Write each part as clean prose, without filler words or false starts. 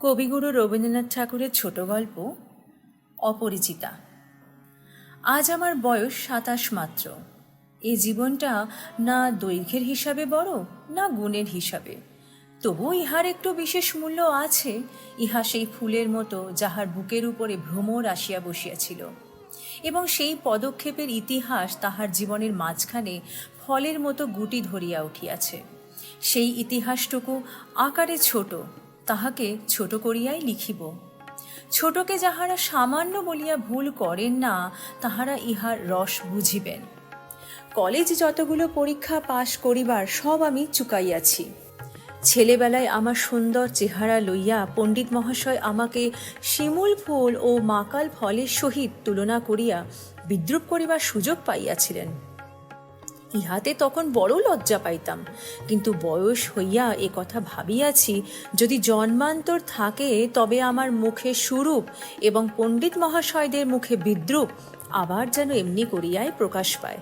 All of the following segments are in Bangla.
কবিগুরু রবীন্দ্রনাথ ঠাকুরের ছোট গল্প অপরিচিতা। আজ আমার বয়স ২৭ মাত্র। এ জীবনটা না দৈর্ঘ্যের হিসাবে বড়, না গুণের হিসাবে। তবু ইহার একটু বিশেষ মূল্য আছে। ইহা সেই ফুলের মতো যাহার বুকের উপরে ভ্রমর আসিয়া বসিয়াছিল, এবং সেই পদক্ষেপের ইতিহাস তাহার জীবনের মাঝখানে ফলের মতো গুটি ধরিয়া উঠিয়াছে। সেই ইতিহাসটুকু আকারে ছোট, তাহাকে ছোট করিয়াই লিখিব। ছোটকে যাহারা সামান্য বলিয়া ভুল করেন না, তাহারা ইহার রস বুঝিবেন। কলেজ যতগুলো পরীক্ষা পাশ করিবার সব আমি চুকাইয়াছি। ছেলেবেলায় আমার সুন্দর চেহারা লইয়া পণ্ডিত মহাশয় আমাকে শিমুল ফুল ও মাকাল ফলের সহিত তুলনা করিয়া বিদ্রূপ করিবার সুযোগ পাইয়াছিলেন। ইহাতে তখন বড় লজ্জা পাইতাম, কিন্তু বয়স হইয়া এ কথা ভাবিয়াছি, যদি জন্মান্তর থাকে তবে আমার মুখে সুরূপ এবং পণ্ডিত মহাশয়দের মুখে বিদ্রূপ আবার যেন এমনি করিয়াই প্রকাশ পায়।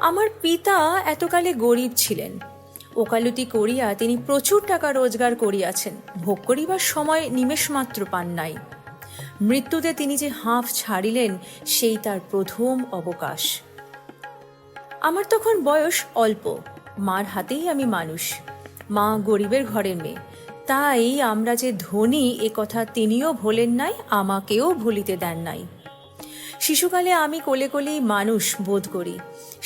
আমার পিতা এতকালে গরিব ছিলেন। ওকালতি করিয়া তিনি প্রচুর টাকা রোজগার করিয়াছেন, ভোগ করিবার সময় নিমেষমাত্র পান নাই। মৃত্যুতে তিনি যে হাঁফ ছাড়িলেন, সেই তার প্রথম অবকাশ। আমার তখন বয়স অল্প, মার হাতেই আমি মানুষ। মা গরিবের ঘরের মেয়ে, তাই আমরা যে ধনী এ কথা তিনিও ভোলেন নাই, আমাকেও ভুলিতে দেন নাই। শিশুকালে আমি কোলে কোলেই মানুষ বোধ করি,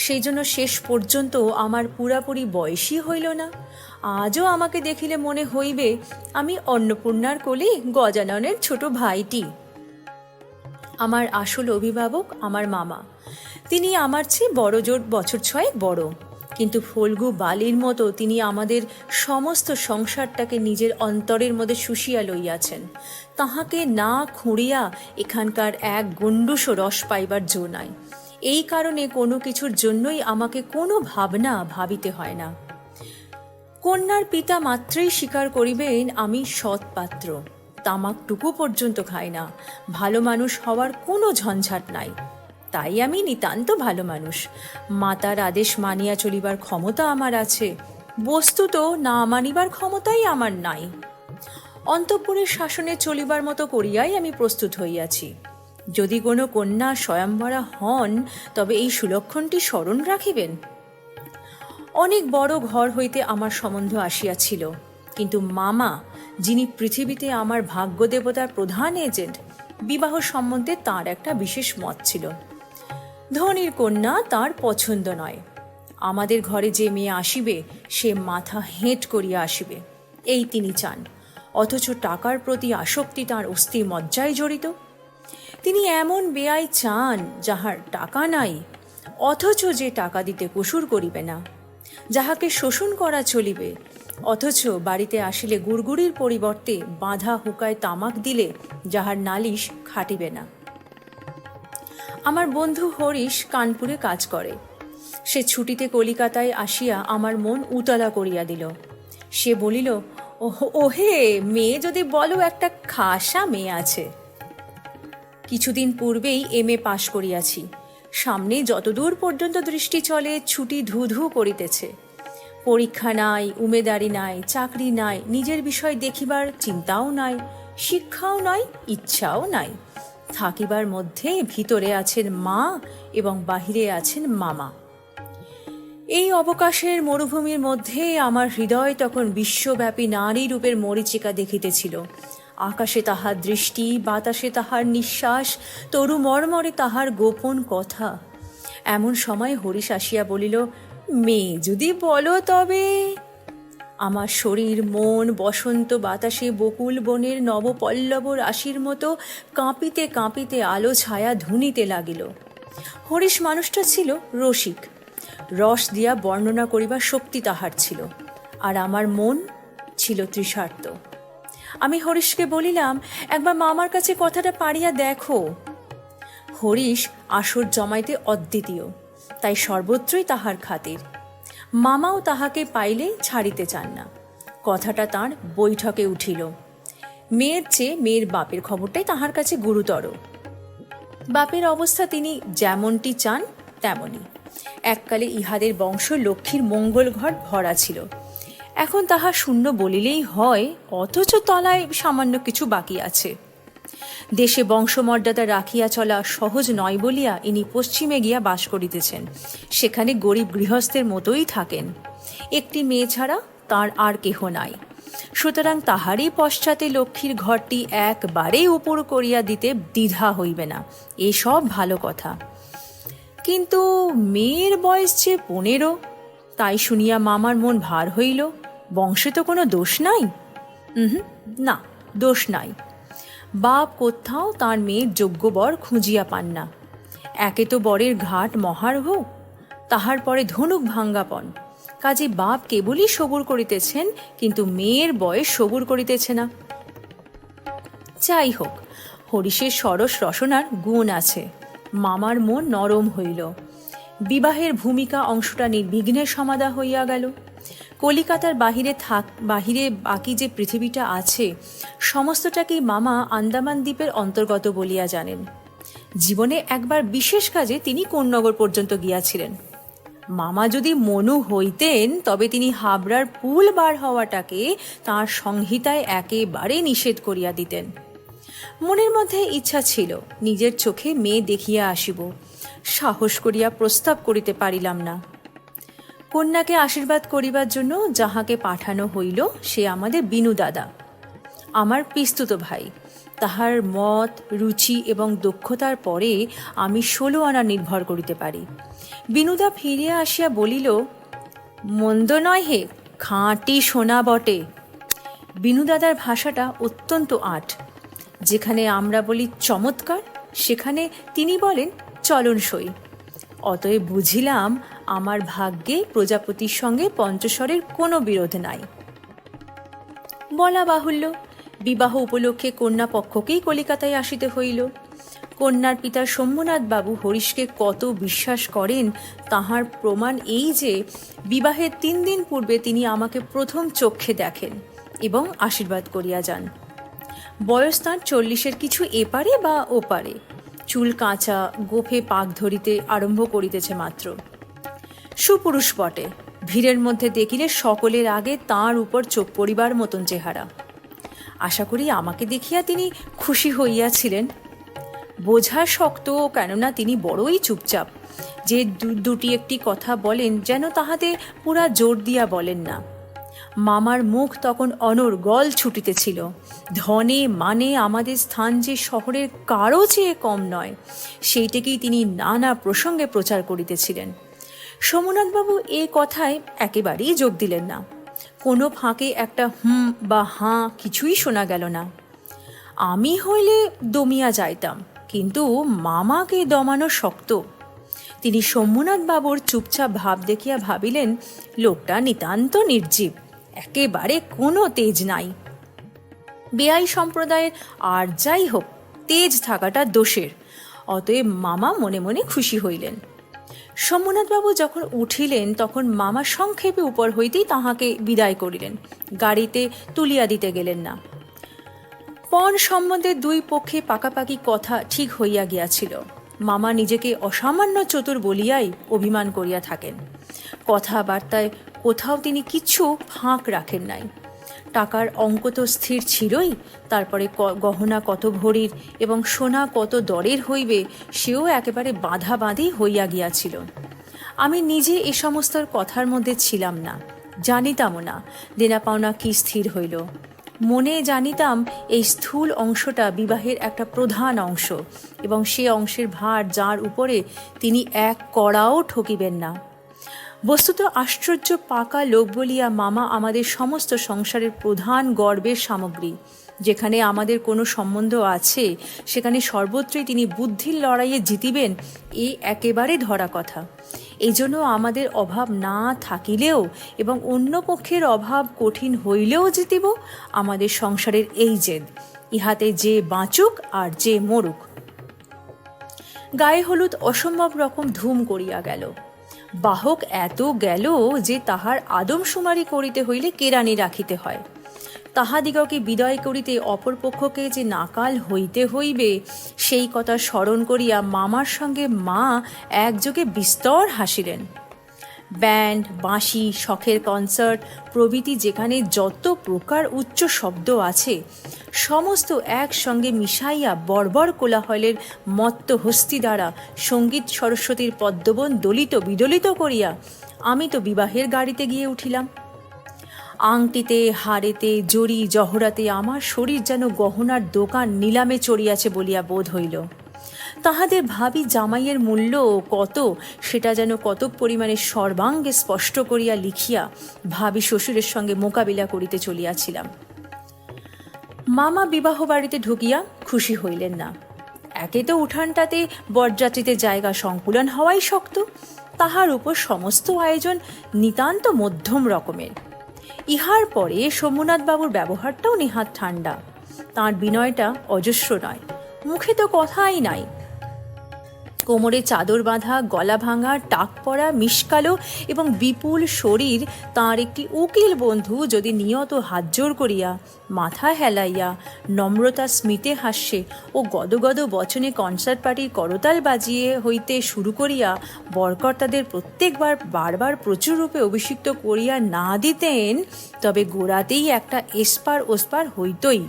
সেই জন্য শেষ পর্যন্ত আমার পুরাপুরি বয়সই হইল না। আজও আমাকে দেখিলে মনে হইবে আমি অন্নপূর্ণার কোলে গজাননের ছোট ভাইটি। আমার আসল অভিভাবক আমার মামা। তিনি আমার চেয়ে বড় জোর বছর ৬ বড়, কিন্তু ফল্গু বালির মতো তিনি আমাদের সমস্ত সংসারটাকে নিজের অন্তরের মধ্যে শুষিয়া লইয়াছেন। তাহাকে না খুঁড়িয়া এখানকার এক গণ্ডূষও রস পাইবার জো নাই। এই কারণে কোনো কিছুর জন্যই আমাকে কোনো ভাবনা ভাবিতে হয় না। কন্যার পিতা মাত্রই স্বীকার করিবেন আমি সৎ পাত্র। তামাকটুকু পর্যন্ত খাই না। ভালো মানুষ হওয়ার কোনো ঝঞ্ঝাট নাই, তাই আমি নিতান্ত ভালো মানুষ। মাতার আদেশ মানিয়া চলিবার ক্ষমতা আমার আছে, বস্তুত না মানিবার ক্ষমতাই আমার নাই। অন্তঃপুরের শাসনে চলিবার মতো করিয়াই আমি প্রস্তুত হইয়াছি। যদি কোনো কন্যা স্বয়ম্বরা হন, তবে এই সুলক্ষণটি স্মরণ রাখিবেন। অনেক বড় ঘর হইতে আমার সম্বন্ধ আসিয়াছিল, কিন্তু মামা, যিনি পৃথিবীতে আমার ভাগ্য দেবতার প্রধান এজেন্ট, বিবাহ সম্বন্ধে তাঁর একটা বিশেষ মত ছিল। ধনীর কন্যা তার পছন্দ নয়। আমাদের ঘরে যে মেয়ে আসিবে, সে মাথা হেঁট করিয়া আসিবে, এই তিনি চান। অথচ টাকার প্রতি আসক্তি তাঁর অস্থি মজ্জায় জড়িত। তিনি এমন বেয়াই চান যাহার টাকা নাই, অথচ যে টাকা দিতে কসুর করিবে না, যাহাকে শোষণ করা চলিবে, অথচ বাড়িতে আসিলে গুড়গুড়ির পরিবর্তে বাঁধা হুকায় তামাক দিলে যাহার নালিশ খাটিবে না। আমার বন্ধু হরিশ কানপুরে কাজ করে। সে ছুটিতে কলিকাতায় আসিয়া আমার মন উতলা করিয়া দিল। সে বলিল, ওহে মেয়ে, যদি বলো একটা খাসা মেয়ে আছে। কিছুদিন পূর্বেই MA পাশ করিয়াছি। সামনে যতদূর পর্যন্ত দৃষ্টি চলে ছুটি ধু ধু করিতেছে। পরীক্ষা নাই, উমেদারি নাই, চাকরি নাই, নিজের বিষয় দেখিবার চিন্তাও নাই, শিক্ষাও নাই, ইচ্ছাও নাই। থাকিবার মধ্যে ভিতরে আছেন মা এবং বাহিরে আছেন মামা। এই অবকাশের মরুভূমির মধ্যে আমার হৃদয় তখন বিশ্বব্যাপী নারী রূপের মরীচিকা দেখিতেছিল। আকাশে তাহার দৃষ্টি, বাতাসে তাহার নিঃশ্বাস, তরু মর্মরে তাহার গোপন কথা। এমন সময় হরিশ আসিয়া বলিল, মেয়ে যদি বলো তবে। আমার শরীর মন বসন্ত বাতাসে বকুল বনের নবপল্লব রাশির মতো কাঁপিতে কাঁপিতে আলো ছায়া ধুনিতে লাগিল। হরিশ মানুষটা ছিল রসিক। রস দিয়া বর্ণনা করিবার শক্তি তাহার ছিল, আর আমার মন ছিল তৃষার্ত। আমি হরিশকে বলিলাম, একবার মামার কাছে কথাটা পাড়িয়া দেখো। হরিশ আসর জমাইতে অদ্বিতীয়, তাই সর্বত্রই তাহার খাতির। মামাও তাহাকে পাইলে ছাড়িতে চান না। কথাটা তাঁর বৈঠকে উঠিল। মেয়ের চেয়ে মেয়ের বাপের খবরটাই তাহার কাছে গুরুতর। বাপের অবস্থা তিনি যেমনটি চান তেমনই। এককালে ইহাদের বংশ লক্ষ্মীর মঙ্গল ঘর ভরা ছিল। এখন তাহা শূন্য বলিলেই হয়, অথচ তলায় সামান্য কিছু বাকি আছে। দেশে বংশমর্যাদা রাখিয়া চলা সহজ নয় বলিয়া ইনি পশ্চিমে গিয়া বাস করিতেছেন। সেখানে গরিব গৃহস্থের মতোই থাকেন। একটি মেয়ে ছাড়া তার আর কেহ নাই। সুতরাং তাহারই পশ্চাতে লক্ষ্মীর ঘরটি একবারেই উপর করিয়া দিতে দ্বিধা হইবে না, এসব ভালো কথা। কিন্তু মেয়ের বয়স যে 15, তাই শুনিয়া মামার মন ভার হইল। বংশে তো কোনো দোষ নাই? না, দোষ নাই। বাপ কোথাও তার মেয়ের যোগ্য বর খুঁজিয়া পান না। একে তো বরের ঘাট মহার্ঘ, তাহার পরে ধনুক ভাঙ্গাপন। কাজে বাপ কেবলই সবুর করিতেছেন, কিন্তু মেয়ের বয়স সবুর করিতেছে না। যাই হোক, হরিশের সরস রসনার গুণ আছে। মামার মন নরম হইল। বিবাহের ভূমিকা অংশটা নির্বিঘ্নে সমাধা হইয়া গেল। কলিকাতার বাহিরে বাকি যে পৃথিবীটা আছে, সমস্তটাকেই মামা আন্দামান দ্বীপের অন্তর্গত বলিয়া জানেন। জীবনে একবার বিশেষ কাজে তিনি কোন্নগর পর্যন্ত গিয়াছিলেন। মামা যদি মনু হইতেন, তবে তিনি হাবড়ার পুল বার হওয়াটাকে তাঁর সংহিতায় একেবারে নিষেধ করিয়া দিতেন। মনের মধ্যে ইচ্ছা ছিল নিজের চোখে মেয়ে দেখিয়া আসিব, সাহস করিয়া প্রস্তাব করিতে পারিলাম না। কন্যাকে আশীর্বাদ করিবার জন্য যাহাকে পাঠানো হইল, সে আমাদের বিনু দাদা, আমার পিস্তুত ভাই। তাহার মত, রুচি এবং দক্ষতার পরে আমি 16 আনা নির্ভর করিতে পারি। বিনুদা ফিরিয়া আসিয়া বলিল, মন্দ নয় হে, খাঁটি সোনা বটে। বিনুদাদার ভাষাটা অত্যন্ত আঁট। যেখানে আমরা বলি চমৎকার, সেখানে তিনি বলেন চলনসই। অতএব বুঝিলাম আমার ভাগ্যে প্রজাপতির সঙ্গে পঞ্চস্বরের কোনো বিরোধ নাই। বলা বাহুল্য, বিবাহ উপলক্ষে কন্যা পক্ষকেই কলিকাতায় আসিতে হইল। কন্যার পিতা শম্ভুনাথ বাবু হরিশকে কত বিশ্বাস করেন, তাহার প্রমাণ এই যে বিবাহের 3 দিন পূর্বে তিনি আমাকে প্রথম চক্ষে দেখেন এবং আশীর্বাদ করিয়া যান। বয়স তাঁর 40-এর কিছু এপারে বা ওপারে। চুল কাঁচা, গোফে পাক ধরিতে আরম্ভ করিতেছে মাত্র। সুপুরুষ বটে। ভিড়ের মধ্যে দেখিলে সকলের আগে তাঁর উপর চোখ পড়িবার মতন চেহারা। আশা করি আমাকে দেখিয়া তিনি খুশি হইয়াছিলেন। বোঝা শক্ত, কেননা তিনি বড়ই চুপচাপ। যে দুটি একটি কথা বলেন, যেন তাহাতে পুরা জোর দিয়া বলেন না। মামার মুখ তখন অনর্গল ছুটিতেছিল। ধনে মানে আমাদের স্থান যে শহরের কারো চেয়ে কম নয়, সেইটাকেই তিনি নানা প্রসঙ্গে প্রচার করিতেছিলেন। সোমনাথবাবু এ কথায় একেবারেই যোগ দিলেন না। কোনো ফাঁকে একটা হুম বা হাঁ কিছুই শোনা গেল না। আমি হইলে দমিয়া যাইতাম, কিন্তু মামাকে দমানো শক্ত। তিনি সোমনাথ বাবুর চুপচাপ ভাব দেখিয়া ভাবিলেন, লোকটা নিতান্ত নির্জীব, একেবারে কোনো তেজ নাই। বেয়াই সম্প্রদায়ের আর যাই হোক, তেজ থাকাটা দোষের। অতএব মামা মনে মনে খুশি হইলেন। সোমনাথবাবু যখন উঠিলেন, তখন মামা সংক্ষেপে উপর হইতেই তাহাকে বিদায় করিলেন, গাড়িতে তুলিয়া দিতে গেলেন না। পণ সম্বন্ধে 2 পক্ষে পাকাপাকি কথা ঠিক হইয়া গিয়াছিল। মামা নিজেকে অসামান্য চতুর বলিয়াই অভিমান করিয়া থাকেন। কথাবার্তায় কোথাও তিনি কিচ্ছু ফাঁক রাখেন নাই। টাকার অঙ্ক তো স্থির ছিলই, তারপরে গহনা কত ভরির এবং সোনা কত দরের হইবে, সেও একেবারে বাঁধা বাঁধি হইয়া গিয়াছিল। আমি নিজে এ সমস্ত কথার মধ্যে ছিলাম না, জানিতামও না দেনা পাওনা কি স্থির হইল। মনে জানিতাম এই স্থূল অংশটা বিবাহের একটা প্রধান অংশ, এবং সে অংশের ভার যার উপরে তিনি এক কড়াও ঠকিবেন না। বস্তুত আশ্চর্য পাকা লোক বলিয়া মামা আমাদের সমস্ত সংসারের প্রধান গর্বের সামগ্রী। যেখানে আমাদের কোনো সম্বন্ধ আছে, সেখানে সর্বত্রই তিনি বুদ্ধির লড়াইয়ে জিতিবেন, এ একেবারে ধরা কথা। এই জন্য আমাদের অভাব না থাকিলেও এবং অন্য পক্ষের অভাব কঠিন হইলেও জিতিব, আমাদের সংসারের এই জেদ। ইহাতে যে বাঁচুক আর যে মরুক। গায়ে হলুদ অসম্ভব রকম ধুম করিয়া গেল। বাহক এত গেল যে তাহার আদমশুমারি করিতে হইলে কেরানি রাখিতে হয়। তাহাদিগকে বিদায় করিতে অপরপক্ষকে যে নাকাল হইতে হইবে, সেই কথা স্মরণ করিয়া মামার সঙ্গে মা একযোগে বিস্তর হাসিলেন। ব্যান্ড, বাঁশি, শখের কনসার্ট প্রভৃতি যেখানে যত প্রকার উচ্চ শব্দ আছে সমস্ত একসঙ্গে মিশাইয়া বর্বর কোলাহলের মত্ত হস্তি দ্বারা সঙ্গীত সরস্বতীর পদ্মবন দলিত বিদলিত করিয়া আমি তো বিবাহের গাড়িতে গিয়ে উঠিলাম। আংটিতে, হাড়েতে, জড়ি জহরাতে আমার শরীর যেন গহনার দোকান নিলামে চড়িয়াছে বলিয়া বোধ হইল। তাহাদের ভাবি জামাইয়ের মূল্য কত সেটা যেন কতক পরিমাণে সর্বাঙ্গে স্পষ্ট করিয়া লিখিয়া ভাবি শ্বশুরের সঙ্গে মোকাবিলা করিতে চলিয়াছিলাম। মামা বিবাহ বাড়িতে ঢুকিয়া খুশি হইলেন না। একে তো উঠানটাতে বরযাত্রীতে জায়গা সংকুলন হওয়াই শক্ত, তাহার উপর সমস্ত আয়োজন নিতান্ত মধ্যম রকমের। ইহার পরে সোমনাথবাবুর ব্যবহারটাও নেহাত ঠান্ডা, তাঁর বিনয়টা অজস্র নয়, মুখে তো কথাই নাই। কোমরে চাদর বাঁধা, গলা ভাঙা, টাক পরা, মিশকালো এবং বিপুল শরীর তাঁর একটি উকিল বন্ধু যদি নিয়ত হাতজোড় করিয়া, মাথা হেলাইয়া, নম্রতা স্মিতে হাস্যে ও গদগদ বচনে কনসার্ট পার্টির করতাল বাজিয়ে হইতে শুরু করিয়া বরকর্তাদের প্রত্যেকবার বারবার প্রচুর রূপে অভিষিক্ত করিয়া না দিতেন, তবে গোড়াতেই একটা এসপার ওসপার হইতই।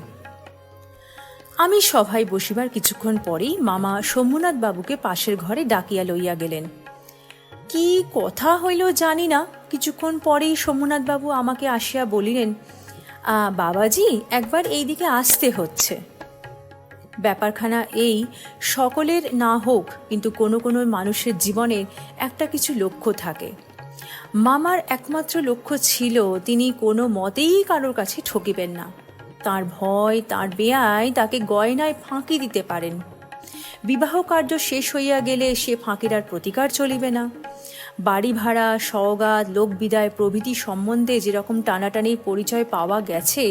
আমি সভায় বসিবার কিছুক্ষণ পরেই মামা সোমনাথ বাবুকে পাশের ঘরে ডাকিয়া লইয়া গেলেন। কি কথা হইল জানি না, কিছুক্ষণ পরেই সোমনাথ বাবু আমাকে আসিয়া বলিলেন, বাবাজি একবার এই দিকে আসতে হচ্ছে। ব্যাপারখানা এই, সকলের না হোক কিন্তু কোনো কোনো মানুষের জীবনের একটা কিছু লক্ষ্য থাকে। মামার একমাত্র লক্ষ্য ছিল তিনি কোনো মতেই কারোর কাছে ঠকিবেন না। তাঁর ভয়, তাঁর বেয়াই তাকে গয়নায় ফাঁকি দিতে পারেন। বিবাহ কার্য শেষ হইয়া গেলে সে ফাঁকির আর প্রতিকার চলিবে না। বাড়ি ভাড়া, সওগাত, লোকবিদায় প্রভৃতি সম্বন্ধে যেরকম টানাটানির পরিচয় পাওয়া গেছে,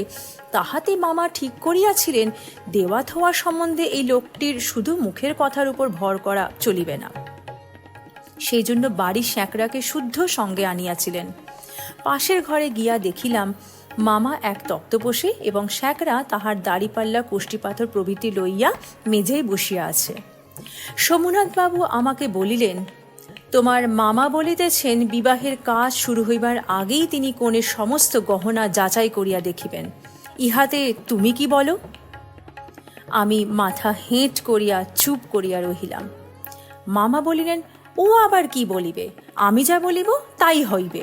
তাহাতে মামা ঠিক করিয়াছিলেন দেওয়া থোয়া সম্বন্ধে এই লোকটির শুধু মুখের কথার উপর ভর করা চলিবে না। সেই জন্য বাড়ির স্যাঁকড়াকে শুদ্ধ সঙ্গে আনিয়াছিলেন। পাশের ঘরে গিয়া দেখিলাম মামা এক তক্তপোষে এবং স্যাঁকড়া তাহার দাড়িপাল্লা, কোষ্ঠীপাথর প্রভৃতি লইয়া মেঝেয় বসিয়া আছে। সোমনাথবাবু আমাকে বলিলেন, তোমার মামা বলিতেছেন বিবাহের কাজ শুরু হইবার আগেই তিনি কনের সমস্ত গহনা যাচাই করিয়া দেখিবেন, ইহাতে তুমি কি বলো? আমি মাথা হেঁট করিয়া চুপ করিয়া রহিলাম। মামা বলিলেন, ও আবার কি বলিবে, আমি যা বলিব তাই হইবে।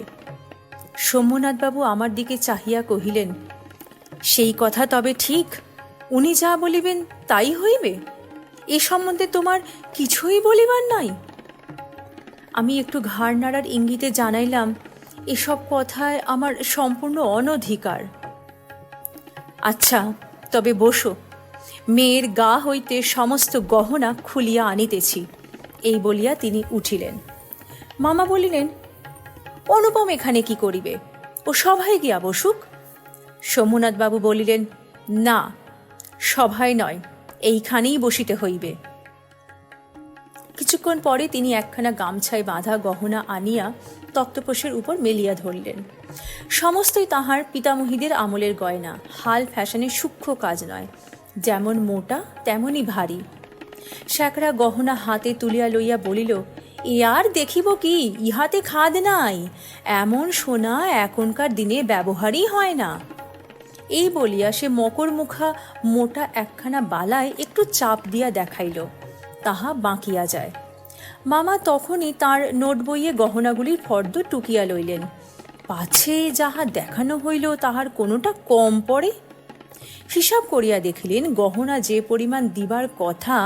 সোমনাথবাবু আমার দিকে চাহিয়া কহিলেন, সেই কথা তবে ঠিক, উনি যা বলিবেন তাই হইবে? এ সম্বন্ধে তোমার কিছুই বলিবার নাই? আমি একটু ঘাড় নাড়ার ইঙ্গিতে জানাইলাম, এসব কথায় আমার সম্পূর্ণ অনধিকার। আচ্ছা তবে বসো, মেয়ের গা হইতে সমস্ত গহনা খুলিয়া আনিতেছি, এই বলিয়া তিনি উঠিলেন। মামা বলিলেন, অনুপম এখানে কি করিবে, ও সভায় গিয়া বসুক। সোমনাথবাবু বলিলেন, না, সভায় নয়, এইখানেই বসিতে হইবে। কিছুক্ষণ পরে তিনি একখানা গামছায় বাঁধা গহনা আনিয়া তক্তপোষের উপর মেলিয়া ধরলেন। সমস্তই তাহার পিতামহীদের আমলের গয়না, হাল ফ্যাশনের সূক্ষ্ম কাজ নয়, যেমন মোটা তেমনই ভারী। স্যাঁকড়া গহনা হাতে তুলিয়া লইয়া বলিল, এ আর দেখিব কি, ইহাতে খাদ নাই, এমন সোনা এখনকার দিনে ব্যবহারই হয় না। এই বলিয়া সে মকর মুখা মোটা একখানা বালায় একটু চাপ দিয়া দেখাইল, তাহা বাঁকিয়া যায়। মামা তখনই তাঁর নোট বইয়ে গহনাগুলির ফর্দ টুকিয়া লইলেন, পাছে যাহা দেখানো হইল তাহার কোনোটা কম পড়ে। হিসাব করিয়া দেখিলেন গহনা যে পরিমাণ দিবার কথা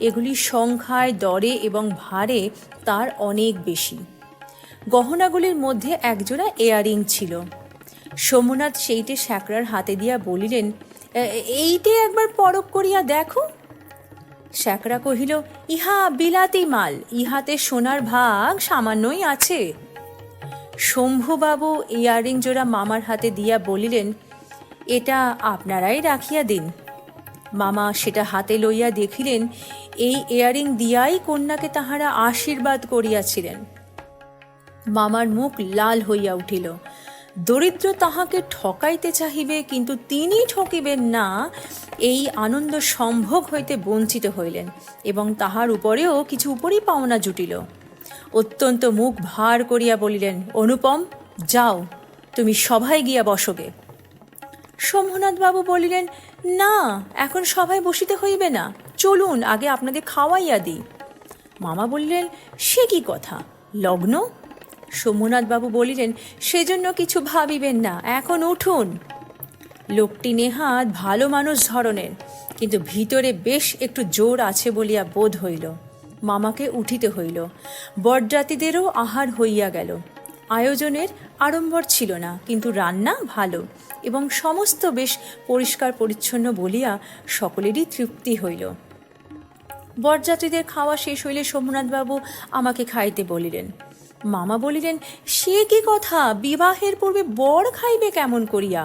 এগুলি সংখ্যায়, দরে এবং ভারে তার অনেক বেশি। গহনাগুলির মধ্যে একজোড়া ইয়ারিং ছিল। সোমনাথ সেইটে স্যাঁকড়ার হাতে দিয়া বলিলেন, এইটে একবার পরখ করিয়া দেখো। স্যাঁকড়া কহিল, ইহা বিলাতি মাল, ইহাতে সোনার ভাগ সামান্যই আছে। শম্ভুবাবু ইয়ারিং জোড়া মামার হাতে দিয়া বলিলেন, এটা আপনারাই রাখিয়া দিন। মামা সেটা হাতে লইয়া দেখিলেন এই ইয়ারিং দিয়াই কন্যাকে তাহারা আশীর্বাদ করিয়াছিলেন। মামার মুখ লাল হইয়া উঠিল। দরিদ্র তাহাকে ঠকাইতে চাহিবে কিন্তু তিনি ঠকিবেন না, এই আনন্দ সম্ভোগ হইতে বঞ্চিত হইলেন এবং তাহার উপরেও কিছু উপরই পাওনা জুটিল। অত্যন্ত মুখ ভার করিয়া বলিলেন, অনুপম, যাও, তুমি সভায় গিয়া বসগে। শম্ভুনাথবাবু বলিলেন, না, এখন সভায় বসিতে হইবে না, চলুন আগে আপনাদের খাওয়াইয়া দিই। মামা বললেন, সে কি কথা, লগ্ন? শম্ভুনাথবাবু বলিলেন, সেজন্য কিছু ভাবিবেন না, এখন উঠুন। লোকটি নেহাত ভালো মানুষ ধরনের, কিন্তু ভিতরে বেশ একটু জোর আছে বলিয়া বোধ হইল। মামাকে উঠিতে হইল। বরযাত্রীদেরও আহার হইয়া গেল। আয়োজনের আড়ম্বর ছিল না, কিন্তু রান্না ভালো এবং সমস্ত বেশ পরিষ্কার পরিচ্ছন্ন বলিয়া সকলেরই তৃপ্তি হইল। বরযাত্রীদের খাওয়া শেষ হইলে শম্ভুনাথবাবু আমাকে খাইতে বলিলেন। মামা বলিলেন, সে কি কথা, বিবাহের পূর্বে বর খাইবে কেমন করিয়া?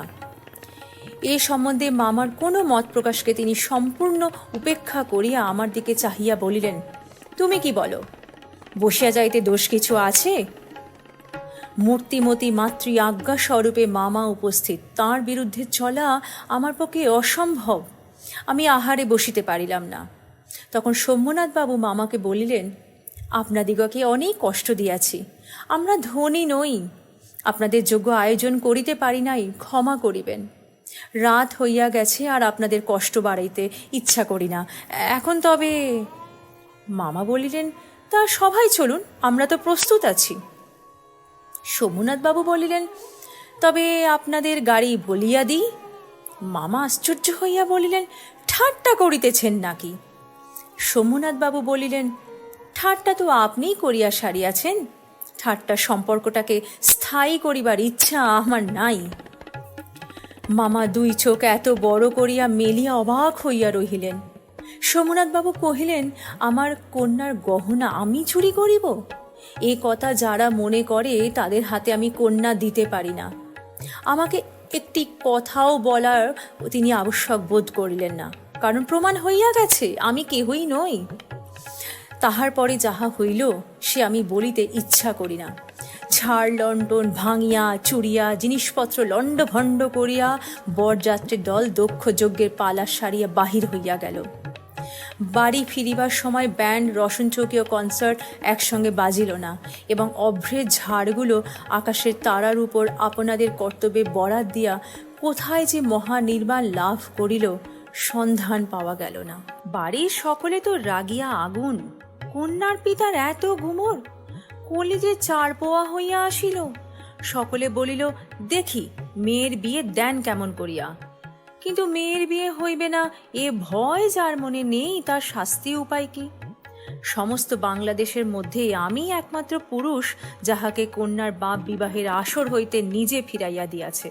এ সম্বন্ধে মামার কোনো মত প্রকাশকে তিনি সম্পূর্ণ উপেক্ষা করিয়া আমার দিকে চাহিয়া বলিলেন, তুমি কি বলো, বসিয়া যাইতে দোষ কিছু আছে? মূর্তিমতী মাতৃ আজ্ঞা স্বরূপে মামা উপস্থিত, তাঁর বিরুদ্ধে চলা আমার পক্ষে অসম্ভব। আমি আহারে বসিতে পারিলাম না। তখন শম্ভুনাথবাবু মামাকে বলিলেন, আপনাদিগকে অনেক কষ্ট দিয়াছি, আমরা ধনী নই, আপনাদের যোগ্য আয়োজন করিতে পারি নাই, ক্ষমা করিবেন। রাত হইয়া গেছে, আর আপনাদের কষ্ট বাড়াইতে ইচ্ছা করি না। এখন তবে? মামা বলিলেন, তা সভায় চলুন, আমরা তো প্রস্তুত আছি। শম্ভুনাথবাবু বলিলেন, তবে আপনাদের গাড়ি বলিয়া দিই। মামা আশ্চর্য হইয়া বলিলেন, ঠাট্টা করিতেছেন নাকি? শম্ভুনাথবাবু বলিলেন, ঠাট্টা তো আপনিই করিয়া সারিয়াছেন, ঠাট্টা সম্পর্কটাকে স্থায়ী করিবার ইচ্ছা আমার নাই। মামা দুই চোখ এত বড় করিয়া মেলিয়া অবাক হইয়া রহিলেন। শম্ভুনাথবাবু কহিলেন, আমার কন্যার গহনা আমি চুরি করিব? এ কথা যারা মনে করে তাদের হাতে আমি কন্যা দিতে পারি না। আমাকে একটি কথাও বলার তিনি আবশ্যক বোধ করিলেন না, কারণ প্রমাণ হইয়া গেছে আমি কেহই নই। তাহার পরে যাহা হইল সে আমি বলিতে ইচ্ছা করি না। ঝাড় লণ্ঠন ভাঙিয়া চুরিয়া জিনিসপত্র লণ্ডভণ্ড করিয়া বরযাত্রীর দল দক্ষ যজ্ঞের পালা সারিয়া বাহির হইয়া গেল। বাড়ি ফিরিবার সময় ব্যান্ড, রসনচৌকি ও কনসার্ট একসঙ্গে বাজিল না, এবং অভ্রের ঝাড়গুলো আকাশের তারার উপর আপনাদের কর্তব্যে বরাত দিয়া কোথায় যে মহানির্বাণ লাভ করিল সন্ধান পাওয়া গেল না। বাড়ির সকলে তো রাগিয়া আগুন। কন্যার পিতার এত গুমর, কলিজে চার পোয়া হইয়া আসিল। সকলে বলিল, দেখি মেয়ের বিয়ে দেন কেমন করিয়া। কিন্তু মেয়ের বিয়ে হইবে না এ ভয় যার মনে নেই, তার শাস্তি উপায় কি? সমস্ত বাংলাদেশের মধ্যে আমি একমাত্র পুরুষ যাহাকে কন্যার বাপ বিবাহের আসর হইতে নিজে ফিরাইয়া দিয়াছে।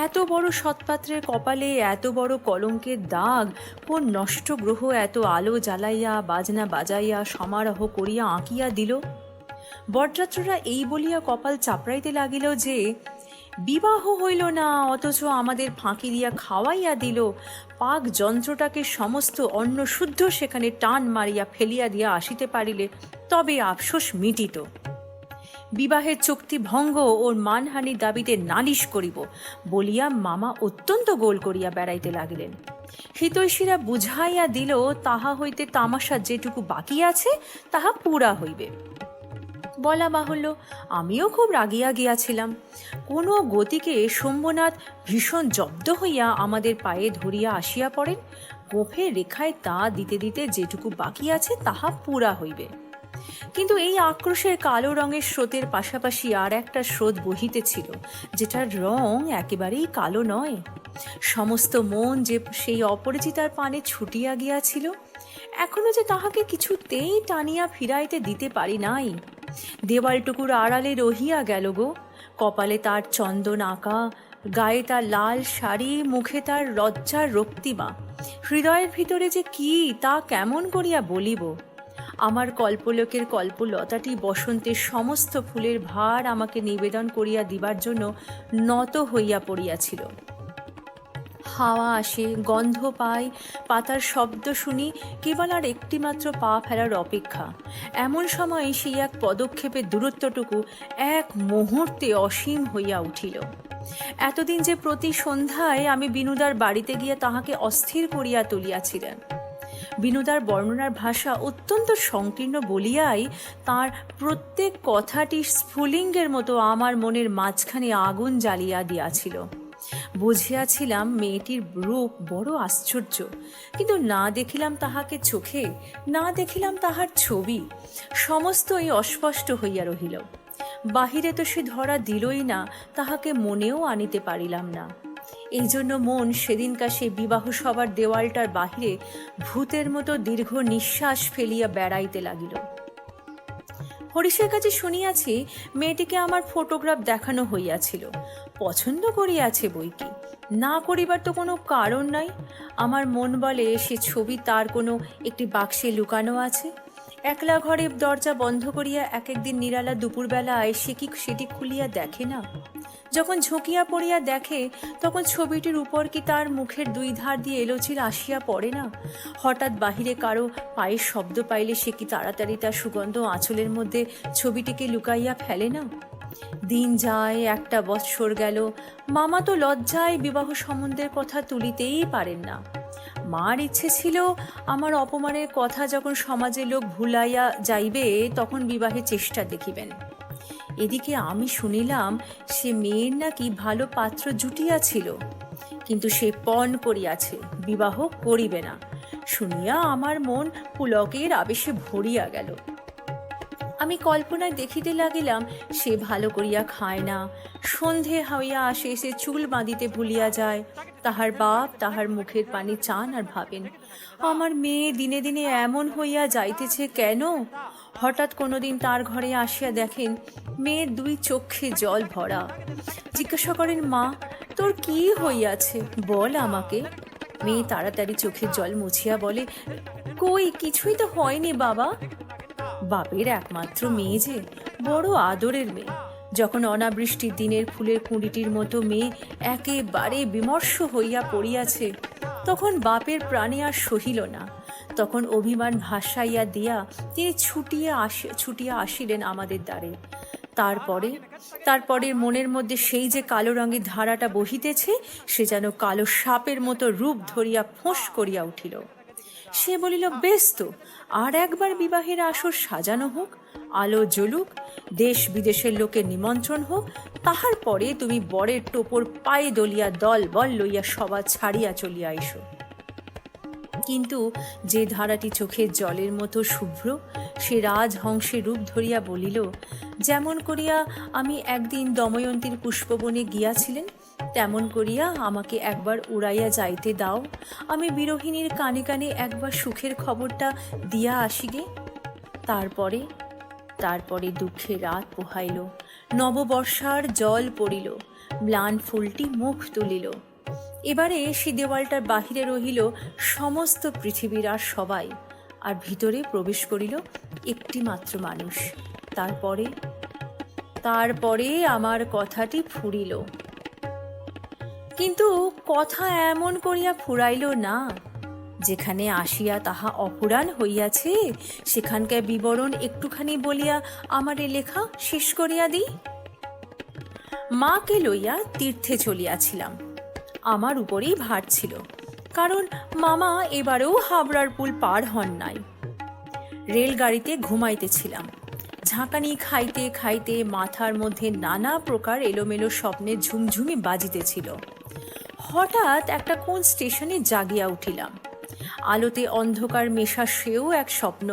এত বড় সৎপাত্রের কপালে এত বড় কলঙ্কের দাগ কোন নষ্ট গ্রহ এত আলো জ্বালাইয়া বাজনা বাজাইয়া সমারোহ করিয়া আঁকিয়া দিল? বরযাত্রীরা এই বলিয়া কপাল চাপড়াইতে লাগিল যে বিবাহ হইল না, অথচ আমাদের ফাঁকি দিয়া খাওয়াইয়া দিল। পাক যন্ত্রটাকে সমস্ত অন্ন শুদ্ধ সেখানে টান মারিয়া ফেলিয়া দিয়া আসিতে পারিলে তবে আফসোস মিটিত। বিবাহের চুক্তি ভঙ্গ ওর মানহানির দাবিতে নালিশ করিব বলিয়া মামা অত্যন্ত গোল করিয়া বেড়াইতে লাগিলেন। হিতৈষীরা বুঝাইয়া দিল, তাহা হইতে তামাশা যেটুকু বাকি আছে তাহা পুরা হইবে। বলা বাহুল্য, আমিও খুব রাগিয়া গিয়াছিলাম। কোনো গতিকে শম্ভুনাথ ভীষণ জব্দ হইয়া আমাদের পায়ে ধরিয়া আসিয়া পড়েন। গোফের রেখায় তা দিতে দিতে যেটুকু বাকি আছে তাহা পুরা হইবে। কিন্তু এই আক্রোশের কালো রঙের স্রোতের পাশাপাশি আর একটা স্রোত বহিতেছিল, যেটার রং একেবারেই কালো নয়। সমস্ত মন যে সেই অপরিচিতার পানে ছুটিয়া গিয়াছিল, এখনো যে তাহাকে কিছুতেই টানিয়া ফিরাইতে দিতে পারি নাই। দেওয়ালটুকুর আড়ালে রহিয়া গেল গো। কপালে তার চন্দন আঁকা, গায়ে তার লাল শাড়ি, মুখে তার লজ্জার রক্তিমা। হৃদয়ের ভিতরে যে কি তা কেমন করিয়া বলিব? আমার কল্পলোকের কল্পলতাটি বসন্তের সমস্ত ফুলের ভার আমাকে নিবেদন করিয়া দিবার জন্য নত হইয়া পড়িয়াছিল। হাওয়া আসে, গন্ধ পাই, পাতার শব্দ শুনি, কেবল আর একটিমাত্র পা ফেলার অপেক্ষা। এমন সময় সেই এক পদক্ষেপের দূরত্বটুকু এক মুহূর্তে অসীম হইয়া উঠিল। এতদিন যে প্রতি সন্ধ্যায় আমি বিনুদার বাড়িতে গিয়া তাহাকে অস্থির করিয়া তুলিয়াছিলেন, বিনোদার বর্ণনার ভাষা অত্যন্ত সংকীর্ণ বলিয়াই তার প্রত্যেক কথাটি স্ফুলিঙ্গের মতো আমার মনের মাঝখানে আগুন জ্বালিয়া দিয়াছিল। বুঝিয়াছিলাম মেয়েটির রূপ বড় আশ্চর্য, কিন্তু না দেখিলাম তাহাকে চোখে, না দেখিলাম তাহার ছবি, সমস্তই অস্পষ্ট হইয়া রহিল। বাহিরে তো সে ধরা দিলই না, তাহাকে মনেও আনিতে পারিলাম না। এই জন্য মন সেদিনকার সেই বিবাহ সভার দেওয়ালটার বাহিরে ভূতের মতো দীর্ঘ নিঃশ্বাস ফেলিয়া বেড়াইতে লাগিল। হরিশের কাছে শুনিয়াছি মেয়েটিকে আমার ফটোগ্রাফ দেখানো হইয়াছিল, পছন্দ করিয়াছে বইকি, না করিবার তো কোনো কারণ নাই। আমার মন বলে সে ছবি তার কোনো একটি বাক্সে লুকানো আছে। একলা ঘরে দরজা বন্ধ করিয়া এক একদিন নিরালা দুপুরবেলায় সে কি সেটি খুলিয়া দেখে না? যখন ঝুঁকিয়া পড়িয়া দেখে তখন ছবিটির উপর কি তার মুখের দুই ধার দিয়ে এলোচিল আসিয়া পড়ে না? হঠাৎ বাহিরে কারো পায়ের শব্দ পাইলে সে কি তাড়াতাড়ি তার সুগন্ধ আঁচলের মধ্যে ছবিটিকে লুকাইয়া ফেলে না? দিন যায়, একটা বৎসর গেল, মামা তো লজ্জায় বিবাহ সম্বন্ধের কথা তুলিতেই পারেন না। মার ইচ্ছে ছিল আমার অপমানের কথা যখন সমাজের লোক ভুলাইয়া যাইবে তখন বিবাহের চেষ্টা দেখিবেন। এদিকে আমি শুনিলাম সে মেয়ের নাকি ভালো পাত্র জুটিয়াছিল, কিন্তু সে পণ করিয়াছে, বিবাহ করিবে না। শুনিয়া আমার মন পুলকের আবেশে ভরিয়া গেল। আমি কল্পনায় দেখিতে লাগিলাম সে ভালো করিয়া খায় না, সন্ধে হইয়া আসে সে চুল বাঁধিতে ভুলিয়া যায়। তাহার বাপ তাহার মুখের পানি চান আর ভাবেন, আমার মেয়ে দিনে দিনে এমন হইয়া যাইতেছে কেন? হঠাৎ কোনোদিন তার ঘরে আসিয়া দেখেন মেয়ের দুই চক্ষে জল ভরা। জিজ্ঞাসা করেন, মা তোর কি হইয়াছে, বল আমাকে। মেয়ে তাড়াতাড়ি চোখের জল মুছিয়া বলে, কই কিছুই তো হয়নি বাবা। বাপের একমাত্র মেয়ে যে, বড় আদরের মেয়ে। যখন অনাবৃষ্টির দিনের ফুলের কুঁড়িটির মতো মেয়ে একেবারে বিমর্ষ হইয়া পড়িয়াছে, তখন বাপের প্রাণে আর সহিল না। তখন অভিমান ভাসাইয়া দিয়া তিনি ছুটিয়া আসিলেন আমাদের দ্বারে। তারপরে মনের মধ্যে সেই যে কালো রঙের ধারাটা বহিতেছে, সে যেন কালো সাপের মতো রূপ ধরিয়া ফোঁস করিয়া উঠিল। সে বলিল, বেশ তো, আর একবার বিবাহের আসর সাজানো হোক, আলো জ্বলুক, দেশ বিদেশের লোকের নিমন্ত্রণ হোক, তাহার পরে তুমি বরের টোপর পায়ে দলিয়া দল বল লইয়া সভা ছাড়িয়া চলিয়া আইসো। কিন্তু যে ধারাটি চোখের জলের মতো শুভ্র, সে রাজহংসের রূপ ধরিয়া বলিল, যেমন করিয়া আমি একদিন দময়ন্তীর পুষ্পবনে গিয়াছিলেন, তেমন করিয়া আমাকে একবার উড়াইয়া যাইতে দাও, আমি বিরোহিণীর কানে কানে একবার সুখের খবরটা দিয়া আসিগে। তারপরে দুঃখে রাত পোহাইল, নববর্ষার জল পড়িল, ম্লান ফুলটি মুখ তুলিল। এবারে সে দেওয়ালটার বাহিরে রহিল সমস্ত পৃথিবীর আর সবাই, আর ভিতরে প্রবেশ করিল একটি মাত্র মানুষ। তারপরে আমার কথাটি ফুরিল, কিন্তু কথা এমন করিয়া ফুরাইল না, যেখানে আসিয়া তাহা অপুরাণ হইয়াছে সেখানকার বিবরণ একটুখানি বলিয়া আমারে লেখা শেষ করিয়া দিই। মাকে লইয়া তীর্থে চলিয়াছিলাম। আমার উপরেই ভার ছিল, কারণ মামা এবারেও হাবড়ার পুল পার হন নাই। রেলগাড়িতে ঘুমাইতেছিলাম। ঝাঁকানি খাইতে খাইতে মাথার মধ্যে নানা প্রকার এলোমেলো স্বপ্নের ঝুমঝুমি বাজিতেছিল। হঠাৎ একটা কোন স্টেশনে জাগিয়া উঠিলাম। আলোতে অন্ধকার মেশা সেও এক স্বপ্ন,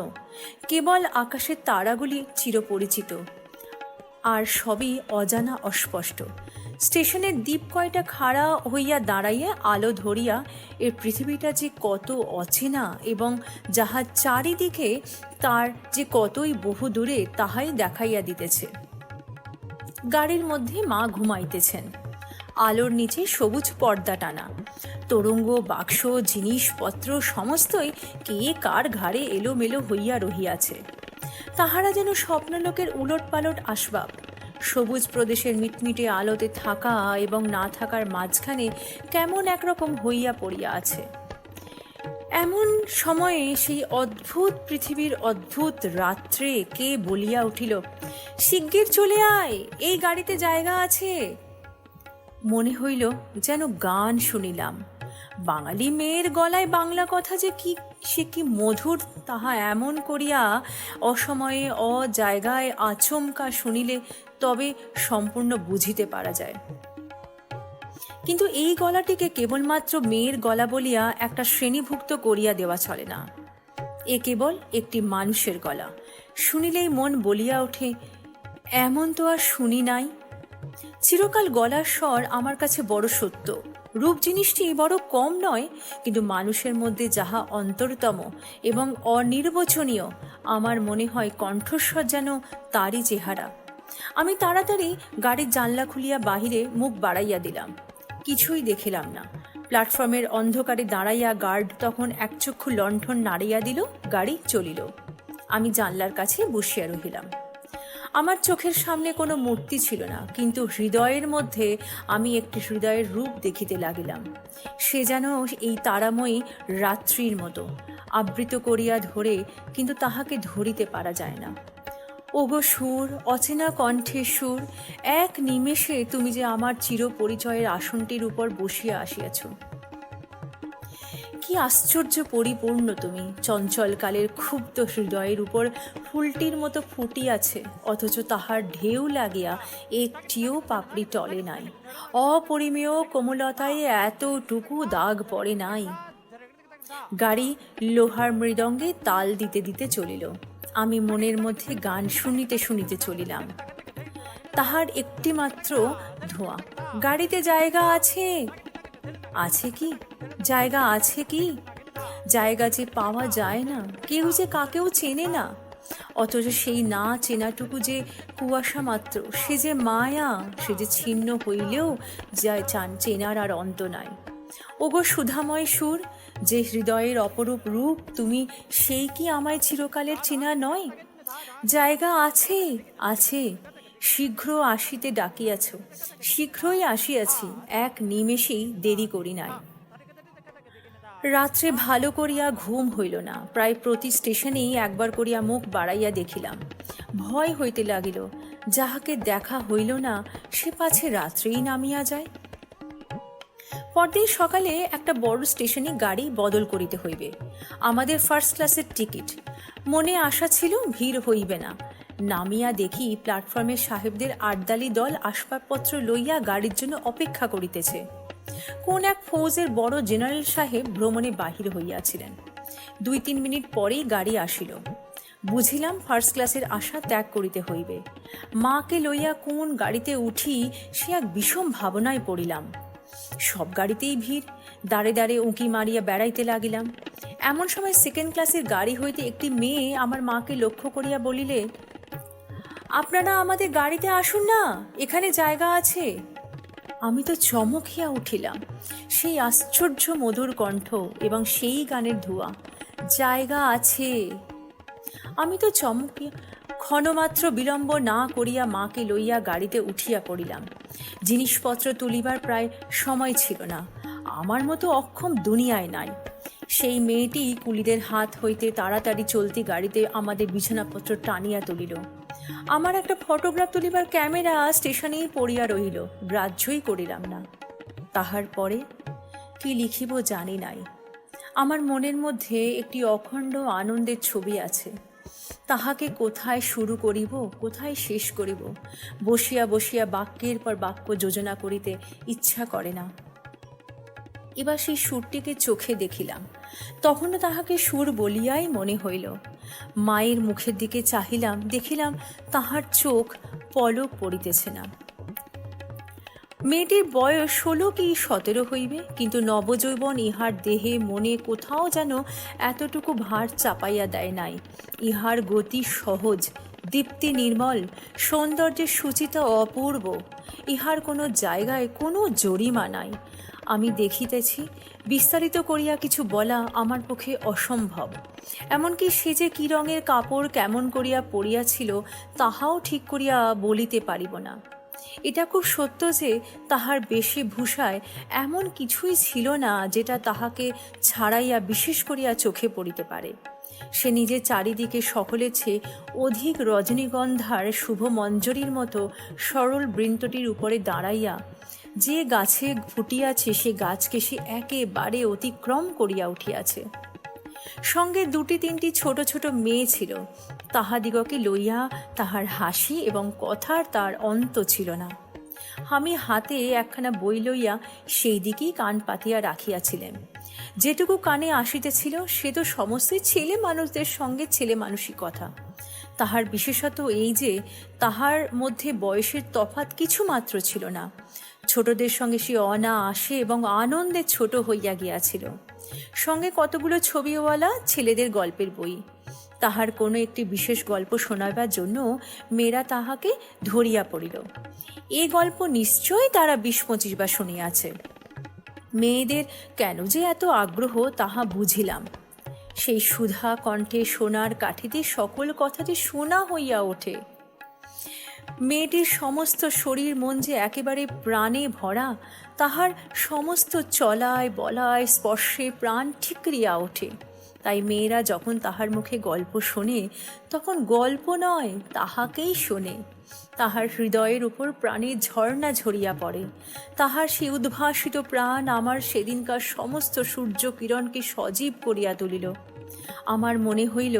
কেবল আকাশের তারাগুলি চিরপরিচিত, আর সবই অজানা অস্পষ্ট। স্টেশনের দ্বীপ কয়টা খাড়া হইয়া দাঁড়াইয়া আলো ধরিয়া এর পৃথিবীটা যে কত অচেনা এবং যাহার চারিদিকে তার যে কতই বহু দূরে তাহাই দেখাইয়া দিতেছে। গাড়ির মধ্যে মা ঘুমাইতেছেন। আলোর নিচে সবুজ পর্দা টানা, তরঙ্গ বাক্স জিনিসপত্র সমস্তই কে কার ঘাড়ে এলোমেলো হইয়া রহিয়াছে। তাহারা যেন স্বপ্নলোকের উলট পালট আসবাব। সবুজ প্রদেশের মিটমিটে আলোতে থাকা এবং না থাকার মাঝখানে কেমন একরকম হইয়া পড়িয়া আছে। এমন সময়ে সেই অদ্ভুত পৃথিবীর অদ্ভুত রাত্রে কে বলিয়া উঠিল, শিগগির চলে আয়, এই গাড়িতে জায়গা আছে। মনে হইল যেন গান শুনিলাম। বাঙালি মেয়ের গলায় বাংলা কথা যে কি, সে কি মধুর, তাহা এমন করিয়া অসময়ে অজায়গায় আচমকা শুনিলে তবে সম্পূর্ণ বুঝিতে পারা যায়। কিন্তু এই গলাটিকে কেবলমাত্র মেয়ের গলা বলিয়া একটা শ্রেণীভুক্ত করিয়া দেওয়া চলে না। এ কেবল একটি মানুষের গলা। শুনিলেই মন বলিয়া ওঠে, এমন তো আর শুনি নাই। চিরকাল গলার স্বর আমার কাছে বড় সত্য। রূপ জিনিসটি বড় কম নয়, কিন্তু মানুষের মধ্যে যাহা অন্তরতম এবং অনির্বচনীয়, আমার মনে হয় কণ্ঠস্বর যেন তারই চেহারা। আমি তাড়াতাড়ি গাড়ির জানলা খুলিয়া বাহিরে মুখ বাড়াইয়া দিলাম। কিছুই দেখিলাম না। প্ল্যাটফর্মের অন্ধকারে দাঁড়াইয়া গার্ড তখন একচক্ষু লণ্ঠন নাড়িয়া দিল, গাড়ি চলিল। আমি জানলার কাছে বসিয়া রহিলাম। আমার চোখের সামনে কোনো মূর্তি ছিল না, কিন্তু হৃদয়ের মধ্যে আমি একটি হৃদয়ের রূপ দেখিতে লাগিলাম। সে যেন এই তারাময়ী রাত্রির মতো আবৃত করিয়া ধরে, কিন্তু তাহাকে ধরিতে পারা যায় না। ওগো সুর, অচেনা কণ্ঠের সুর, এক নিমেষে তুমি যে আমার চিরপরিচয়ের আসনটির উপর বসিয়া আসিয়াছ। কি আশ্চর্য পরিপূর্ণ তুমি! চঞ্চলকালের ক্ষুব্ধ হৃদয়ের উপর ফুলটির মতো ফুটিয়াছে, অথচ তাহার ঢেউ লাগিয়া একটিও পাপড়ি টলে নাই। অপরিমেয় কোমলতায় এতটুকু দাগ পড়ে নাই। গাড়ি লোহার মৃদঙ্গে তাল দিতে দিতে চলিল। আমি মনের মধ্যে গান শুনিতে শুনিতে চলিলাম। তাহার একটি মাত্র ধোঁয়া। গাড়িতে জায়গা আছে? আছে কি? জায়গা আছে কি? জায়গা যে পাওয়া যায় না, কেউ যে কাকেও চেনে না, অথচ সেই না চেনাটুকু যে কুয়াশা মাত্র, সে যে মায়া, সে যে ছিন্ন হইলেও যায় চেনার আর অন্ত নাই। ওগো সুধাময় সুর, যে হৃদয়ের অপরূপ রূপ তুমি, সেই কি আমায় চিরকালের চেনা নয়? জায়গা আছে, আছে, শীঘ্র আসিতে ডাকিয়াছ, শীঘ্রই আসিয়াছি, এক নিমেষেই দেরি করি নাই। রাত্রে ভালো করিয়া ঘুম হইল না। প্রায় প্রতি স্টেশনেই একবার করিয়া মুখ বাড়াইয়া দেখিলাম। ভয় হইতে লাগিল, যাহাকে দেখা হইল না সে পাছে রাত্রেই নামিয়া যায়। পরদিন সকালে একটা বড় স্টেশনে গাড়ি বদল করিতে হইবে। আমাদের ফার্স্ট ক্লাসের টিকিট। মনে আশা ছিল ভিড় হইবে না। নামিয়া দেখি প্ল্যাটফর্মের সাহেবদের আটদালি দল আসবাবপত্র লইয়া গাড়ির জন্য অপেক্ষা করিতেছে। কোন এক ফৌজের বড় জেনারেল সাহেব ভ্রমণে বাহির হইয়াছিলেন। 2-3 মিনিট পরেই গাড়ি আসিল। বুঝিলাম ফার্স্ট ক্লাসের আশা ত্যাগ করিতে হইবে। মাকে লইয়া কোন গাড়িতে উঠি সে এক বিষম ভাবনায় পড়িলাম। সব গাড়িতেই ভিড়। দাঁড়ে দাঁড়ে উঁকি মারিয়া বেড়াইতে লাগিলাম। এমন সময় সেকেন্ড ক্লাসের গাড়ি হইতে একটি মেয়ে আমার মাকে লক্ষ্য করিয়া বলিলে, আপনারা আমাদের গাড়িতে আসুন না, এখানে জায়গা আছে। আমি তো চমকিয়া উঠিলাম। সেই আশ্চর্য মধুর কণ্ঠ এবং সেই গানের ধোঁয়া, জায়গা আছে। আমি তো চমকিয়া ক্ষণমাত্র বিলম্ব না করিয়া মাকে লইয়া গাড়িতে উঠিয়া পড়িলাম। জিনিসপত্র তুলিবার প্রায় সময় ছিল না। আমার মতো অক্ষম দুনিয়ায় নাই। সেই মেয়েটি কুলিদের হাত হইতে তাড়াতাড়ি চলতি গাড়িতে আমাদের বিছানাপত্র টানিয়া তুলিল। আমার একটা ফটোগ্রাফ তুলিবার ক্যামেরা স্টেশনেই পড়িয়া রহিল, গ্রাহ্যই করিলাম না। তাহার পরে কি লিখিব জানি নাই। আমার মনের মধ্যে একটি অখণ্ড আনন্দের ছবি আছে। তাহাকে কোথায় শুরু করিব, কোথায় শেষ করিব, বসিয়া বসিয়া বাক্যের পর বাক্য যোজনা করিতে ইচ্ছা করে না। এবার সেই সুরটিকে চোখে দেখিলাম। তখনও তাহাকে সুর বলিয়াই মনে হইল। মায়ের মুখের দিকে চাহিলাম, দেখিলাম তাহার চোখ পলক পড়িতেছে না। মেয়েটির বয়স 16 কি 17 হইবে, কিন্তু নবযৌবন ইহার দেহে মনে কোথাও যেন এতটুকু ভার চাপাইয়া দেয় নাই। ইহার গতি সহজ, দীপ্তি নির্মল, সৌন্দর্যের সূচিতা অপূর্ব। ইহার কোনো জায়গায় কোনো জরিমা নাই। আমি দেখিতেছি, বিস্তারিত করিয়া কিছু বলা আমার পক্ষে অসম্ভব। এমনকি সে যে কী রঙের কাপড় কেমন করিয়া পরিয়াছিল তাহাও ঠিক করিয়া বলিতে পারিব না। এটা খুব সত্য যে তাহার বেশভূষায় এমন কিছুই ছিল না যেটা তাহাকে ছাড়াইয়া বিশেষ করিয়া চোখে পড়িতে পারে। সে নিজের চারিদিকে সকলের চেয়ে অধিক রজনীগন্ধার শুভ মঞ্জরীর মতো সরল বৃন্তটির উপরে দাঁড়াইয়া যে গাছে ফুটিয়াছে সে গাছকে সে একেবারে অতিক্রম করিয়া উঠিয়াছে। সঙ্গে দুটি তিনটি ছোট ছোট মেয়ে ছিল, তাহাদিগকে লইয়া তাহার হাসি এবং কথার তার অন্ত ছিল না। আমি হাতে একখানা বই লইয়া সেই দিকেই কান পাতিয়া রাখিয়াছিলেন। যেটুকু কানে আসিতেছিল সে তো সমস্তই ছেলে মানুষদের সঙ্গে ছেলে মানুষই কথা। তাহার বিশেষত এই যে তাহার মধ্যে বয়সের তফাৎ কিছু মাত্র ছিল না। ছোটদের সঙ্গে সে অনায়াসে এবং আনন্দে ছোট হইয়া গিয়াছিল। সঙ্গে কতগুলো ছবিওয়ালা ছেলেদের গল্পের বই। তাহার কোনো একটি বিশেষ গল্প শোনাবার জন্য মেয়েরা তাহাকে ধরিয়া পড়িল। এ গল্প নিশ্চয়ই তারা 20-25 বার শুনিয়াছে। মেয়েদের কেন যে এত আগ্রহ তাহা বুঝিলাম। সেই সুধা কণ্ঠে সোনার কাঠিতে সকল কথাটি শোনা হইয়া ওঠে। মেয়েটির সমস্ত শরীর মন যে একেবারে প্রাণে ভরা, তাহার সমস্ত চলায় বলায় স্পর্শে প্রাণ ঠিকরিয়া ওঠে। তাই মেয়েরা যখন তাহার মুখে গল্প শোনে তখন গল্প নয়, তাহাকেই শোনে। তাহার হৃদয়ের উপর প্রাণের ঝর্ণা ঝরিয়া পড়ে। তাহার সেই উদ্ভাসিত প্রাণ আমার সেদিনকার সমস্ত সূর্য কিরণকে সজীব করিয়া তুলিল। আমার মনে হইল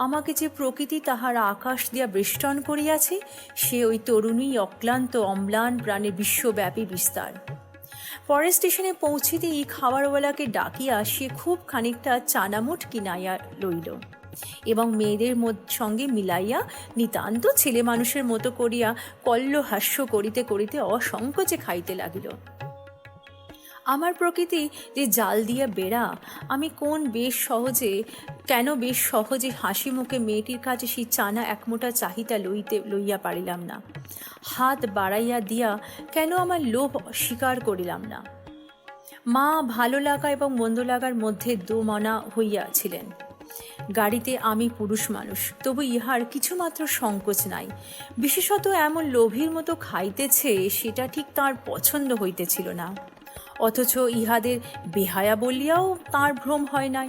আমাকে যে প্রকৃতি তাহার আকাশ দিয়া বেষ্টন করিয়াছে সে ওই তরুণী অক্লান্ত অম্লান প্রাণে বিশ্বব্যাপী বিস্তার। পরের স্টেশনে পৌঁছিতেই খাবারওয়ালাকে ডাকিয়া সে খুব খানিকটা চানামুঠ কিনাইয়া লইল এবং মেয়েদের সঙ্গে মিলাইয়া নিতান্ত ছেলে মানুষের মতো করিয়া কল্ল হাস্য করিতে করিতে অসংকোচে খাইতে লাগিল। আমার প্রকৃতি যে জাল দিয়া বেড়া, আমি কেন বেশ সহজে হাসি মুখে মেয়েটির কাছে সেই চানা একমোটা চাহিদা লইয়া পারিলাম না। হাত বাড়াইয়া দিয়া কেন আমার লোভ স্বীকার করিলাম না। মা ভালো লাগা এবং মন্দ লাগার মধ্যে দোমনা হইয়াছিলেন। গাড়িতে আমি পুরুষ মানুষ, তবু ইহার কিছুমাত্র সংকোচ নাই। বিশেষত এমন লোভীর মতো খাইতেছে সেটা ঠিক তার পছন্দ হইতেছিল না। অথচ ইহাদের বেহায়া বলিয়াও তার ভ্রম হয় নাই।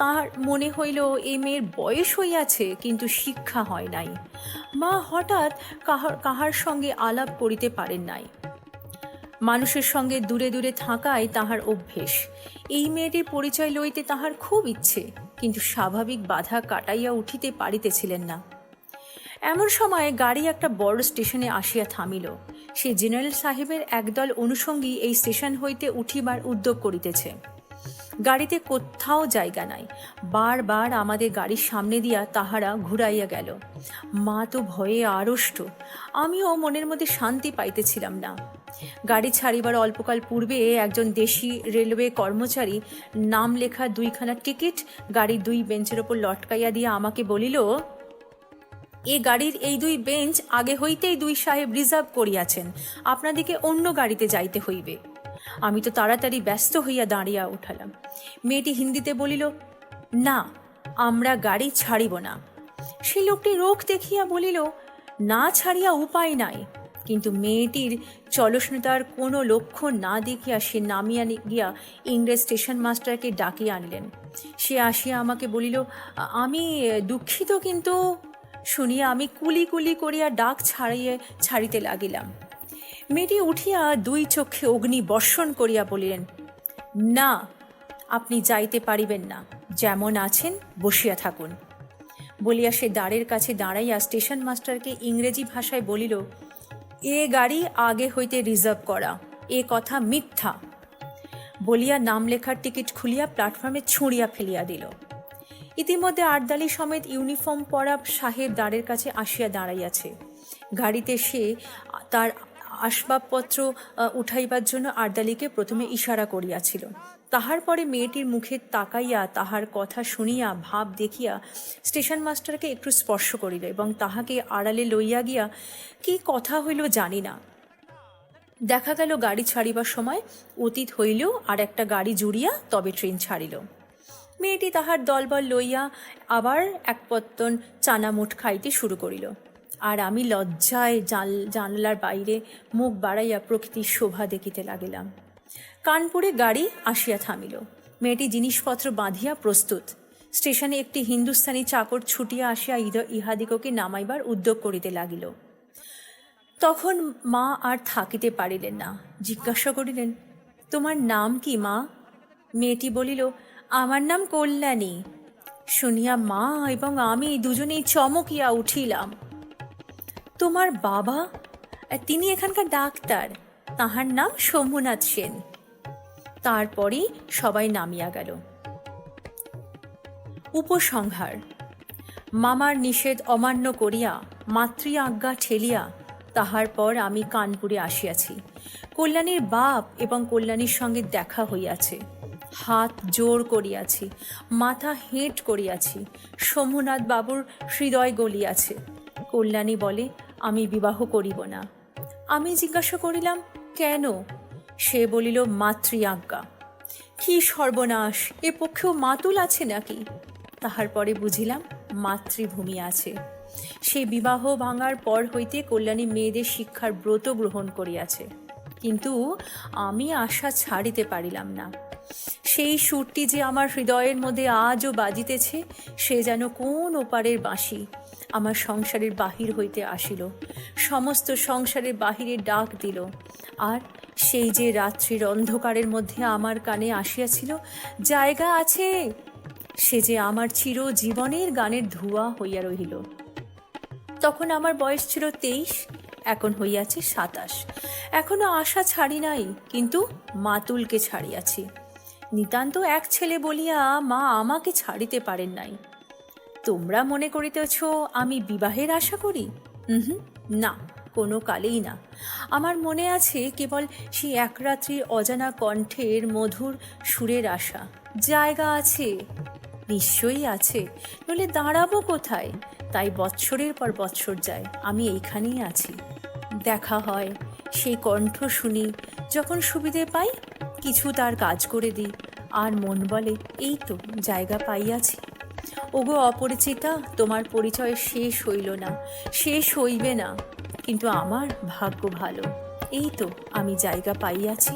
তার মনে হইল এ মেয়ের বয়স হইয়াছে কিন্তু শিক্ষা হয় নাই। মা হঠাৎ কাহার সঙ্গে আলাপ করিতে পারেন নাই। মানুষের সঙ্গে দূরে দূরে থাকাই তাহার অভ্যেস। এই মেয়েটির পরিচয় লইতে তাহার খুব ইচ্ছে, কিন্তু স্বাভাবিক বাধা কাটাইয়া উঠিতে পারিতেছিলেন না। এমন সময় গাড়ি একটা বড় স্টেশনে আসিয়া থামিল। সে জেনারেল সাহেবের একদল অনুষঙ্গী এই স্টেশন হইতে উঠিবার উদ্যোগ করিতেছে। গাড়িতে কোথাও জায়গা নাই। বারবার আমাদের গাড়ির সামনে দিয়া তাহারা ঘুরাইয়া গেল। মা তো ভয়ে আড়ষ্ট, আমিও মনের মধ্যে শান্তি পাইতেছিলাম না। গাড়ি ছাড়িবার অল্পকাল পূর্বে একজন দেশি রেলওয়ে কর্মচারী নাম লেখা 2খানা টিকিট গাড়ির 2 বেঞ্চের ওপর লটকাইয়া দিয়া আমাকে বলিল, এ গাড়ির এই 2 বেঞ্চ আগে হইতেই 2 সাহেব রিজার্ভ করিয়াছেন, আপনাদিকে অন্য গাড়িতে যাইতে হইবে। আমি তো তাড়াতাড়ি ব্যস্ত হইয়া দাঁড়িয়া উঠালাম। মেয়েটি হিন্দিতে বলিল, না, আমরা গাড়ি ছাড়িব না। সেই লোকটি রোখ দেখিয়া বলিল, না ছাড়িয়া উপায় নাই। কিন্তু মেয়েটির চলসনতার কোনো লক্ষ্য না দেখিয়া সে নামিয়া গিয়া ইংরেজ স্টেশন মাস্টারকে ডাকিয়া আনিলেন। সে আসিয়া আমাকে বলিল, আমি দুঃখিত, কিন্তু শুনিয়া আমি কুলি কুলি করিয়া ডাক ছাড়িতে লাগিলাম। মেয়েটি উঠিয়া 2 চক্ষে অগ্নি বর্ষণ করিয়া বলিলেন, না, আপনি যাইতে পারিবেন না, যেমন আছেন বসিয়া থাকুন। বলিয়া সে দ্বারের কাছে দাঁড়াইয়া স্টেশন মাস্টারকে ইংরেজি ভাষায় বলিল, এ গাড়ি আগে হইতে রিজার্ভ করা, এ কথা মিথ্যা। বলিয়া নাম লেখার টিকিট খুলিয়া প্ল্যাটফর্মে ছুঁড়িয়া ফেলিয়া দিল। ইতিমধ্যে আর্দালি সমেত ইউনিফর্ম পরা সাহেব দ্বারের কাছে আসিয়া দাঁড়াইয়াছে। গাড়িতে সে তার আসবাবপত্র উঠাইবার জন্য আর্দালিকে প্রথমে ইশারা করিয়াছিল। তাহার পরে মেয়েটির মুখে তাকাইয়া তাহার কথা শুনিয়া ভাব দেখিয়া স্টেশন মাস্টারকে একটু স্পর্শ করিল এবং তাহাকে আড়ালে লইয়া গিয়া কি কথা হইল জানি না। দেখা গেল গাড়ি ছাড়িবার সময় অতীত হইল, আর একটা গাড়ি জুড়িয়া তবে ট্রেন ছাড়িল। মেয়েটি তাহার দলবল লইয়া আবার এক পত্তন চানামুঠ খাইতে শুরু করিল, আর আমি লজ্জায় জানলার বাইরে মুখ বাড়াইয়া প্রকৃতির শোভা দেখিতে লাগিলাম। কানপুরে গাড়ি আসিয়া থামিল। মেয়েটি জিনিসপত্র বাঁধিয়া প্রস্তুত। স্টেশনে একটি হিন্দুস্তানি চাকর ছুটিয়া আসিয়া ইহাদিগকে নামাইবার উদ্যোগ করিতে লাগিল। তখন মা আর থাকিতে পারিলেন না, জিজ্ঞাসা করিলেন, তোমার নাম কি মা? মেয়েটি বলিল, আমার নাম কল্যাণী। শুনিয়া মা এবং আমি দুজনেই চমকিয়া উঠিলাম। তোমার বাবা? তিনি এখানকার ডাক্তার, তাহার নাম শম্ভুনাথ সেন। তারপরই সবাই নামিয়া গেল। উপসংহার: মামার নিষেধ অমান্য করিয়া মাতৃ আজ্ঞা ঠেলিয়া তাহার পর আমি কানপুরে আসিয়াছি। কল্যাণীর বাপ এবং কল্যাণীর সঙ্গে দেখা হইয়াছে। হাত জোর করিয়াছি, মাথা হেঁট করিয়াছি। শম্ভুনাথ বাবুর হৃদয় গলিয়াছে। কল্যাণী বলে, আমি বিবাহ করিব না। আমি জিজ্ঞাসা করিলাম, কেন? সে বলিল, মাতৃ আজ্ঞা। কি সর্বনাশ! এ পক্ষেও মাতুল আছে নাকি? তাহার পরে বুঝিলাম মাতৃভূমি আছে। সেই বিবাহ ভাঙার পর হইতে কল্যাণী মেয়েদের শিক্ষার ব্রত গ্রহণ করিয়াছে। কিন্তু আমি আশা ছাড়িতে পারিলাম না। সেই সুরটি যে আমার হৃদয়ের মধ্যে আজও বাজিতেছে, সে যেন কোন ওপারের বাঁশি আমার সংসারের বাহির হইতে আসিল, সমস্ত সংসারের বাহিরে ডাক দিল। আর সেই যে রাত্রির অন্ধকারের মধ্যে আমার কানে আসিয়াছিল, জায়গা আছে, সে যে আমার চিরজীবনের গানের ধোঁয়া হইয়া রহিল। তখন আমার বয়স ছিল 23, এখন হইয়াছে 27। এখনো আশা ছাড়ি নাই, কিন্তু মাতুলকে ছাড়িয়াছি। নিতান্ত এক ছেলে বলিয়া মা আমাকে ছাড়িতে পারেন নাই। তোমরা মনে করিতেছ আমি বিবাহের আশা করি? না, কোনো কালেই না। আমার মনে আছে কেবল সেই এক রাত্রির অজানা কণ্ঠের মধুর সুরের আশা। জায়গা আছে, নিশ্চয়ই আছে, নইলে দাঁড়াবো কোথায়? তাই বৎসরের পর বৎসর যায়, আমি এইখানেই আছি। দেখা হয়, সেই কণ্ঠ শুনি, যখন সুবিধে পাই কিছু তার কাজ করে দিই, আর মন বলে, এই তো জায়গা পাইয়াছি। ওগো অপরিচিতা, তোমার পরিচয় শেষ হইল না, শেষ হইবে না, কিন্তু আমার ভাগ্য ভালো, এই তো আমি জায়গা পাইয়াছি।